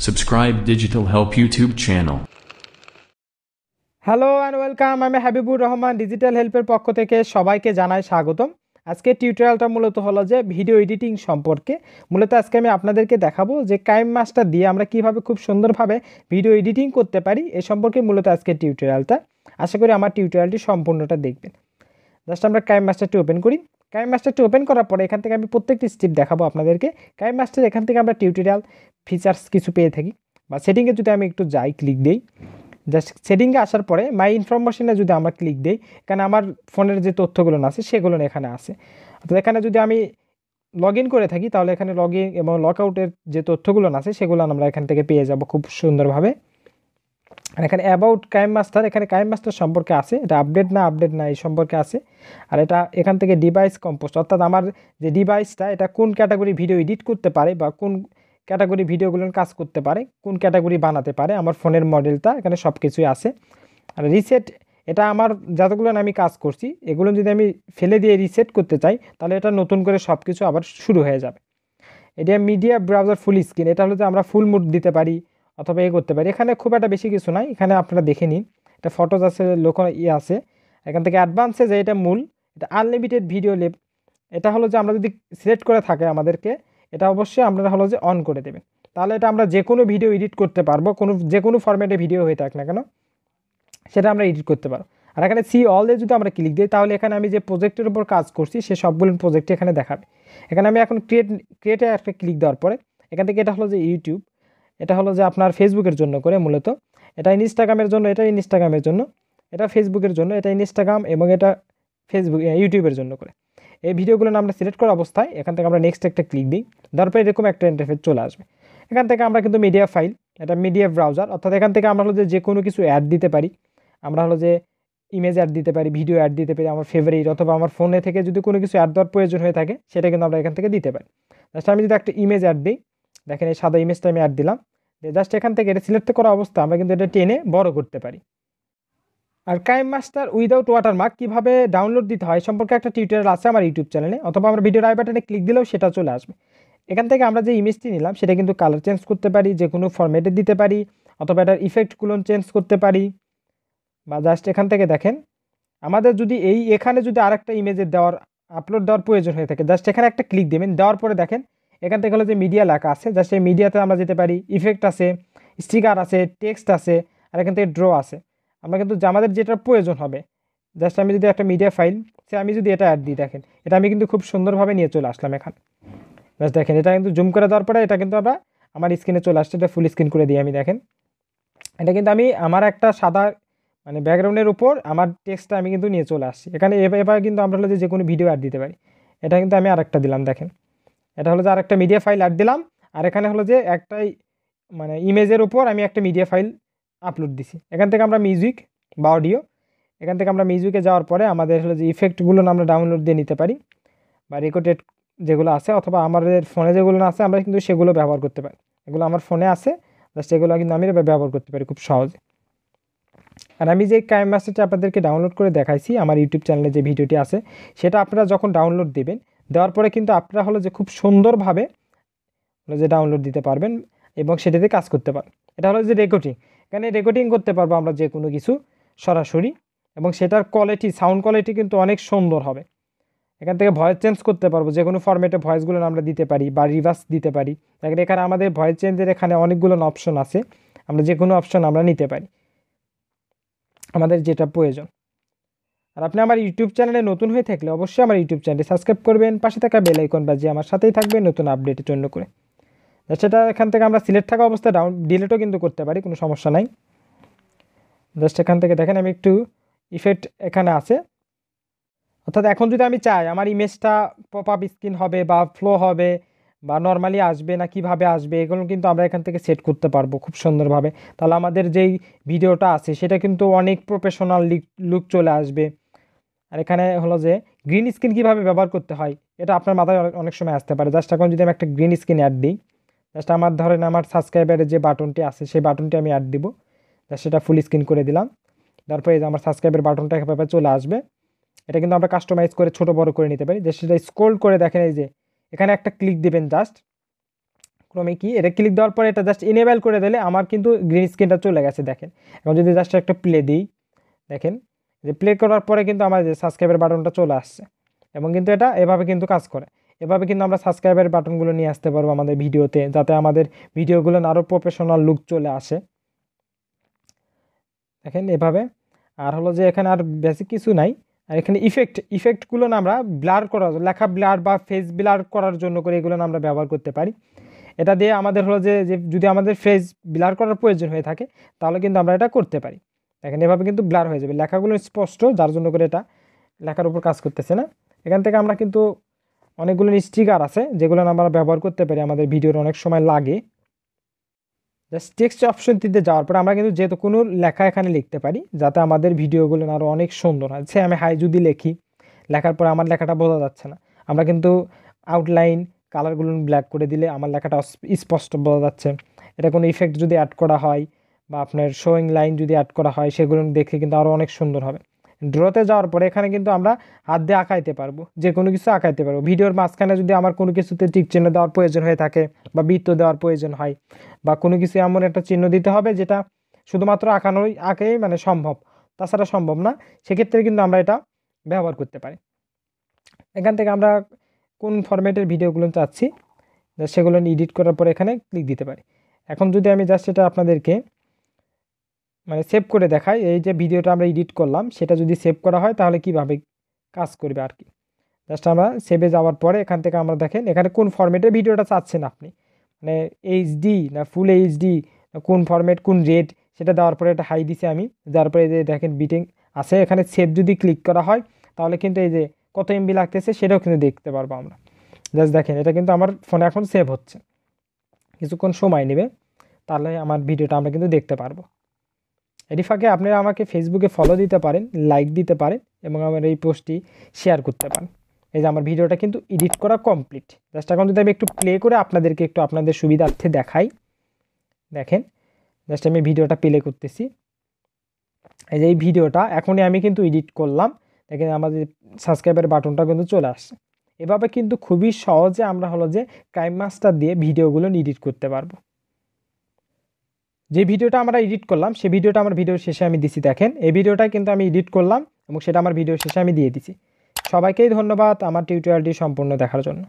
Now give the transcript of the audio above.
Subscribe Digital Help YouTube channel. Hello and welcome. আমি Habibur Rahman, digital হেল্পের পক্ষ থেকে সবাইকে জানাই স্বাগতম। আজকে টিউটোরিয়ালটা মূলত হলো যে ভিডিও এডিটিং সম্পর্কে। মূলত আজকে আমি আপনাদেরকে দেখাবো যে কাইনমাস্টার দিয়ে আমরা কিভাবে খুব সুন্দরভাবে ভিডিও এডিটিং করতে পারি এ সম্পর্কে মূলত আজকে টিউটোরিয়ালটা। আশা করি আমার টিউটোরিয়ালটি সম্পূর্ণটা দেখবেন। জাস্ট আমরা কাইনমাস্টারটি ওপেন করি। কাইনমাস্টারটি ওপেন করার পরে এখান থেকে আমি প্রত্যেকটি স্টেপ দেখাবো আপনাদেরকে। কাইনমাস্টার এখান থেকে আমরা টিউটোরিয়াল ফিচার্স কিছু পেয়ে থাকি, বা সেটিংয়ে যদি আমি একটু যাই, ক্লিক দিই, জাস্ট সেটিংয়ে আসার পরে মাই ইনফরমেশনে যদি আমরা ক্লিক দিই, কারণ আমার ফোনের যে তথ্যগুলো আছে সেগুলো এখানে আছে। অর্থাৎ এখানে যদি আমি লগ ইন করে থাকি তাহলে এখানে লগ ইন এবং লক আউটের যে তথ্যগুলো আছে সেগুলো আমরা এখান থেকে পেয়ে যাব খুব সুন্দরভাবে। আর এখানে অ্যাবাউট কাইনমাস্টার, এখানে কাইনমাস্টার সম্পর্কে আছে, এটা আপডেট না এই সম্পর্কে আছে। আর এটা এখান থেকে ডিভাইস কম্পোস্ট, অর্থাৎ আমার যে ডিভাইসটা এটা কোন ক্যাটাগরি ভিডিও এডিট করতে পারে বা কোন ক্যাটাগরি ভিডিওগুলোর কাজ করতে পারে, কোন ক্যাটাগরি বানাতে পারে, আমার ফোনের মডেলটা এখানে সব কিছুই আছে। আর রিসেট, এটা আমার যতগুলো আমি কাজ করছি এগুলো যদি আমি ফেলে দিয়ে রিসেট করতে চাই তাহলে এটা নতুন করে সব কিছু আবার শুরু হয়ে যাবে। এটা মিডিয়া ব্রাউজার ফুল স্ক্রিন, এটা হলো যে আমরা ফুল মুড দিতে পারি অথবা করতে পারি। এখানে খুব একটা বেশি কিছু নাই, এখানে আপনারা দেখে নিন। এটা ফটোজ আছে, লোকাল আছে। এখান থেকে অ্যাডভান্সে যে এটা মূল, এটা আনলিমিটেড ভিডিও লেপ। এটা হলো যে আমরা যদি সিলেক্ট করে থাকে আমাদেরকে, এটা অবশ্যই আপনারা হলো যে অন করে দেবেন, তাহলে এটা আমরা যে কোনো ভিডিও এডিট করতে পারবো, যে কোনো ফরম্যাটে ভিডিও হয়ে থাক না কেন সেটা আমরা এডিট করতে পারবো। আর এখানে সি অল এ যদি আমরা ক্লিক দিই তাহলে এখানে আমি যে প্রজেক্টের উপর কাজ করছি সে সবগুলো প্রজেক্ট এখানে দেখাবে। এখানে আমি এখন ক্রিয়েটে একটা ক্লিক দেওয়ার পরে এখান থেকে এটা হলো যে ইউটিউব, এটা হলো যে আপনার ফেসবুকের জন্য করে মূলত, এটা ইনস্টাগ্রামের জন্য, এটা ইনস্টাগ্রামের জন্য, এটা ফেসবুকের জন্য, এটা ইনস্টাগ্রাম এবং এটা ফেসবুক ইউটিউবের জন্য করে। এই ভিডিওগুলো আমরা সিলেক্ট করা অবস্থায় এখান থেকে আমরা নেক্সট একটা ক্লিক দিই, তারপরে এরকম একটা ইন্টারফেস চলে আসবে। এখান থেকে আমরা কিন্তু মিডিয়া ফাইল, এটা মিডিয়া ব্রাউজার, অর্থাৎ এখান থেকে আমরা হলো যে কোনো কিছু অ্যাড দিতে পারি। আমরা হলো যে ইমেজ অ্যাড দিতে পারি, ভিডিও অ্যাড দিতে পারি, আমার ফেভারিট অথবা আমার ফোনে থেকে যদি কোনো কিছু অ্যাড দেওয়ার প্রয়োজন হয়ে থাকে সেটা কিন্তু আমরা এখান থেকে দিতে পারি। জাস্ট আমি যদি একটা ইমেজ অ্যাড দিই, দেখেন এই সাদা ইমেজটা আমি অ্যাড দিলাম, জাস্ট এখান থেকে এটা সিলেক্ট করা অবস্থা আমরা কিন্তু এটা টেনে বড় করতে পারি। আর কাইনমাস্টার উইদাউট ওয়াটারমার্ক কীভাবে ডাউনলোড দিতে হয় সম্পর্কে একটা টিউটোরিয়াল আছে আমার ইউটিউব চ্যানেলে, অথবা আমরা ভিডিওর আই বাটনে ক্লিক দিলেও সেটা চলে আসবে। এখান থেকে আমরা যে ইমেজটি নিলাম সেটা কিন্তু কালার চেঞ্জ করতে পারি, যে কোনো ফরম্যাটে দিতে পারি, অথবা এটার ইফেক্টগুলো চেঞ্জ করতে পারি। বা জাস্ট এখান থেকে দেখেন আমাদের যদি এখানে যদি আরেকটা ইমেজের আপলোড দেওয়ার প্রয়োজন হয়ে থাকে, জাস্ট এখানে একটা ক্লিক দেবেন, দেওয়ার পরে দেখেন এখান থেকে হলো যে মিডিয়া লেখা আছে, জাস্ট এই মিডিয়াতে আমরা যেতে পারি, ইফেক্ট আছে, স্টিকার আছে, টেক্সট আছে, আর এখান থেকে ড্র আছে। আমরা কিন্তু আমাদের যেটা প্রয়োজন হবে, জাস্ট আমি যদি একটা মিডিয়া ফাইল আমি যদি এটা অ্যাড দিই, দেখেন এটা আমি কিন্তু খুব সুন্দরভাবে নিয়ে চলে আসলাম এখানে। জাস্ট দেখেন এটা কিন্তু জুম করে দেওয়ার পরে এটা কিন্তু আমার স্ক্রিনে চলে আসছে, এটা ফুল স্ক্রিন করে দিই আমি। দেখেন এটা কিন্তু আমি আমার একটা সাদা ব্যাকগ্রাউন্ডের উপর আমার টেক্সটটা আমি কিন্তু নিয়ে চলে আসছি এখানে। এবার কিন্তু আমরা হলো যে কোনো ভিডিও অ্যাড দিতে পারি। এটা কিন্তু আমি আরেকটা দিলাম, দেখেন এটা হলো যে আরেকটা মিডিয়া ফাইল অ্যাড দিলাম, আর এখানে হলো যে একটাই ইমেজের উপর আমি একটা মিডিয়া ফাইল আপলোড দিছি। এখান থেকে আমরা মিউজিক বা অডিও, এখান থেকে আমরা মিউজিকে যাওয়ার পরে আমাদের হলো যে ইফেক্টগুলো আমরা ডাউনলোড দিয়ে নিতে পারি, বা রেকর্ডেড যেগুলো আছে, অথবা আমাদের ফোনে যেগুলো আছে আমরা কিন্তু সেগুলো ব্যবহার করতে পারি। এগুলো আমার ফোনে আছে, জাস্ট এগুলো কিন্তু আমি ব্যবহার করতে পারি খুব সহজে। আর আমি যে কাইনমাস্টারটি আপনাদেরকে ডাউনলোড করে দেখাইছি আমার ইউটিউব চ্যানেলে যে ভিডিওটি আছে সেটা আপনারা যখন ডাউনলোড দেবেন, দেওয়ার পরে কিন্তু আপনারা হলো যে খুব সুন্দরভাবে হলো যে ডাউনলোড দিতে পারবেন এবং সেটাতে কাজ করতে পারবেন। এটা হলো যে রেকর্ডিং, এখানে রেকর্ডিং করতে পারবো আমরা যে কোনো কিছু সরাসরি, এবং সেটার কোয়ালিটি, সাউন্ড কোয়ালিটি কিন্তু অনেক সুন্দর হবে। এখান থেকে ভয়েস চেঞ্জ করতে পারবো, যে কোনো ফরম্যাটে ভয়েসগুলো আমরা দিতে পারি বা রিভার্স দিতে পারি। দেখেন এখানে আমাদের ভয়েস চেঞ্জের এখানে অনেকগুলো অপশন আছে, আমরা যে কোনো অপশন আমরা নিতে পারি আমাদের যেটা প্রয়োজন। আর আপনি আমার ইউটিউব চ্যানেলে নতুন হয়ে থাকলে অবশ্যই আমার ইউটিউব চ্যানেলটি সাবস্ক্রাইব করবেন, পাশে থাকা বেল আইকন বাজিয়ে আমার সাথেই থাকবেন নতুন আপডেটের জন্য করে। সেটা এখান থেকে আমরা সিলেক্ট থাকা অবস্থায় ডিলিটও কিন্তু করতে পারি, কোনো সমস্যা নাই। জাস্ট এখান থেকে দেখেন আমি একটু ইফেক্ট এখানে আছে, অর্থাৎ এখন যদি আমি চাই আমার ইমেজটা পপ আপ স্ক্রিন হবে বা ফ্লো হবে বা নর্মালি আসবে না কিভাবে আসবে, এগুলো কিন্তু আমরা এখান থেকে সেট করতে পারবো খুব সুন্দরভাবে। তাহলে আমাদের যেই ভিডিওটা আছে সেটা কিন্তু অনেক প্রফেশনাল লুক চলে আসবে। আর এখানে হলো যে গ্রিন স্ক্রিন কীভাবে ব্যবহার করতে হয় এটা আপনার মাথায় অনেক সময় আসতে পারে। জাস্ট এখন যদি আমি একটা গ্রিন স্ক্রিন অ্যাড দিই, জাস্ট আমার ধরেন আমার সাবস্ক্রাইবারের যে বাটনটি আছে সেই বাটনটি আমি অ্যাড দিব, জাস্ট সেটা ফুল স্ক্রিন করে দিলাম। তারপরে এই যে আমার সাবস্ক্রাইবের বাটনটা এভাবে চলে আসবে। এটা কিন্তু আমরা কাস্টমাইজ করে ছোট বড় করে নিতে পারি, যে সেটা স্ক্রল করে দেখেন এই যে এখানে একটা ক্লিক দিবেন, জাস্ট ক্রমে কি এটা ক্লিক দেওয়ার পরে এটা জাস্ট ইনেবল করে দিলে আমার কিন্তু গ্রিন স্ক্রিনটা চলে গেছে দেখেন। এখন যদি জাস্ট একটা প্লে দিই, দেখেন যে প্লে করার পরে কিন্তু আমার যে সাবস্ক্রাইবের বাটনটা চলে আসছে এবং কিন্তু এটা এভাবে কিন্তু কাজ করে। এভাবে কিন্তু আমরা সাবস্ক্রাইবের বাটনগুলো নিয়ে আসতে পারবো আমাদের ভিডিওতে, যাতে আমাদের ভিডিওগুলো আরও প্রফেশনাল লুক চলে আসে। দেখেন এভাবে। আর হলো যে এখানে আর বেসিক কিছু নাই। আর এখানে ইফেক্টগুলো না আমরা ব্লার করার লেখা ব্লার বা ফেস ব্লার করার জন্য করে এগুলো আমরা ব্যবহার করতে পারি। এটা দিয়ে আমাদের হলো যে যদি আমাদের ফেস ব্লার করার প্রয়োজন হয়ে থাকে তাহলে কিন্তু আমরা এটা করতে পারি। দেখেন এভাবে কিন্তু ব্লার হয়ে যাবে, লেখাগুলো স্পষ্ট, যার জন্য করে এটা লেখার উপর কাজ করতেছে না। এখান থেকে আমরা কিন্তু অনেকগুলো স্টিকার আছে যেগুলো আমরা ব্যবহার করতে পারি, আমাদের ভিডিওর অনেক সময় লাগে। জাস্ট টেক্সট অপশনটিতে যাওয়ার পর আমরা কিন্তু যেহেতু কোনো লেখা এখানে লিখতে পারি যাতে আমাদের ভিডিওগুলো আরও অনেক সুন্দর হয়। সে আমি হাই যদি লিখি, লেখার পরে আমার লেখাটা বোঝা যাচ্ছে না, আমরা কিন্তু আউটলাইন কালারগুলো ব্ল্যাক করে দিলে আমার লেখাটা স্পষ্ট বোঝা যাচ্ছে। এটা কোনো ইফেক্ট যদি অ্যাড করা হয় বা আপনার শোয়িং লাইন যদি অ্যাড করা হয় সেগুলো দেখে কিন্তু আরও অনেক সুন্দর হবে। ড্রতে যাওয়ার পরে এখানে কিন্তু আমরা হাত দিয়ে আঁকাইতে পারবো, যে কোনো কিছু আঁকাইতে পারবো। ভিডিওর মাঝখানে যদি আমার কোনো কিছুতে টিক চিহ্ন দেওয়ার প্রয়োজন হয়ে থাকে বা বৃত্ত দেওয়ার প্রয়োজন হয় বা কোনো কিছু এমন একটা চিহ্ন দিতে হবে যেটা শুধুমাত্র আঁকেই মানে সম্ভব, তাছাড়া সম্ভব না, সেক্ষেত্রে কিন্তু আমরা এটা ব্যবহার করতে পারি। এখান থেকে আমরা কোন ফরম্যাটের ভিডিওগুলো চাচ্ছি সেগুলো এডিট করার পর এখানে ক্লিক দিতে পারি। এখন যদি আমি জাস্ট এটা আপনাদেরকে মানে সেভ করে দেখাই, এই যে ভিডিওটা আমরা এডিট করলাম সেটা যদি সেভ করা হয় তাহলে কিভাবে কাজ করবে আর কি। জাস্ট আমরা সেভে যাওয়ার পরে এখান থেকে আমরা দেখেন এখানে কোন ফরম্যাটের ভিডিওটা চাচ্ছেন আপনি, মানে এইচডি না ফুল এইচডি, কোন ফরম্যাট কোন রেট, সেটা দেওয়ার পরে এটা হাই দিছি আমি। দেওয়ার পরে এই যে দেখেন বিটিং আছে, এখানে সেভ যদি ক্লিক করা হয় তাহলে কিন্তু এই যে কত এমবি লাগতেছে সেটাও কিন্তু দেখতে পারবো আমরা। জাস্ট দেখেন এটা কিন্তু আমার ফোনে এখন সেভ হচ্ছে, কিছুক্ষণ সময় নেবে, তাহলে আমার ভিডিওটা আমরা কিন্তু দেখতে পারবো। এটি ফাঁকে আপনারা আমাকে ফেসবুকে ফলো দিতে পারেন, লাইক দিতে পারেন এবং আমার এই পোস্টটি শেয়ার করতে পারেন। এই যে আমার ভিডিওটা কিন্তু এডিট করা কমপ্লিট। জাস্ট এখন যদি আমি একটু প্লে করে আপনাদেরকে একটু আপনাদের সুবিধার্থে দেখাই, দেখেন জাস্ট আমি ভিডিওটা প্লে করতেছি। এই যে এই ভিডিওটা এখনই আমি কিন্তু এডিট করলাম, দেখেন আমাদের সাবস্ক্রাইবের বাটনটা কিন্তু চলে আসছে। এভাবে কিন্তু খুবই সহজে আমরা হলো যে কাইনমাস্টার দিয়ে ভিডিওগুলো এডিট করতে পারবো। যে ভিডিওটা আমরা এডিট করলাম সেই ভিডিওটা আমার ভিডিওর শেষে আমি দিছি, দেখেন এই ভিডিওটা কিন্তু আমি এডিট করলাম এবং সেটা আমার ভিডিওর শেষে আমি দিয়ে দিছি। সবাইকেই ধন্যবাদ আমার টিউটোরিয়ালটি সম্পূর্ণ দেখার জন্য।